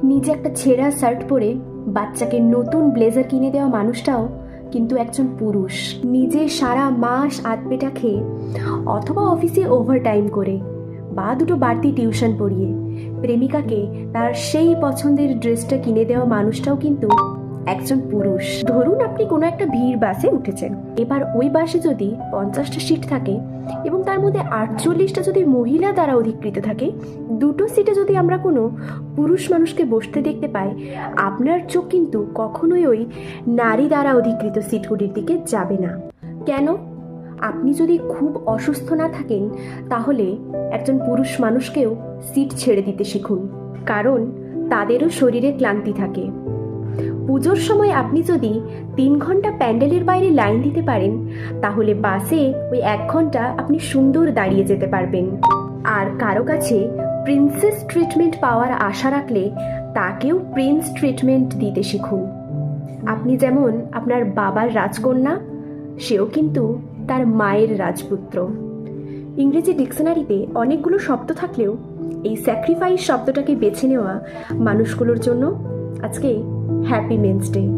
নিজে একটা ছেঁড়া শার্ট পরে বাচ্চাকে নতুন ব্লেজার কিনে দেওয়া মানুষটাও কিন্তু একজন পুরুষ। নিজে সারা মাস আধপেটা খেয়ে অথবা অফিসে ওভারটাইম করে বা দুটো বাড়তি টিউশন পড়িয়ে প্রেমিকাকে তার সেই পছন্দের ড্রেসটা কিনে দেওয়া মানুষটাও কিন্তু একজন পুরুষ। ধরুন আপনি কোনো একটা ভিড় বাসে উঠেছেন, এবার ওই বাসে যদি 50টা সিট থাকে এবং তার মধ্যে 48টা যদি মহিলা দ্বারা অধিকৃত থাকে, দুটো সিটে যদি আমরা কোনো পুরুষ মানুষকে বসতে দেখতে পাই, আপনার চোখ কিন্তু কখনোই ওই নারী দ্বারা অধিকৃত সিটগুলির দিকে যাবে না। কেন? আপনি যদি খুব অসুস্থ না থাকেন তাহলে একজন পুরুষ মানুষকেও সিট ছেড়ে দিতে শিখুন, কারণ তাদেরও শরীরে ক্লান্তি থাকে। পুজোর সময় আপনি যদি 3 ঘন্টা প্যান্ডেলের বাইরে লাইন দিতে পারেন তাহলে বাসে ওই 1 ঘন্টা আপনি সুন্দর দাঁড়িয়ে যেতে পারবেন। আর কারো কাছে প্রিন্সেস ট্রিটমেন্ট পাওয়ার আশা রাখলে তাকেও প্রিন্স ট্রিটমেন্ট দিতে শিখুন। আপনি যেমন আপনার বাবার রাজকন্যা, সেও কিন্তু তার মায়ের রাজপুত্র। ইংরেজি ডিকশনারিতে অনেকগুলো শব্দ থাকলেও এই স্যাক্রিফাইস শব্দটাকে বেছে নেওয়া মানুষগুলোর জন্য আজকে হ্যাপি মেন্স ডে।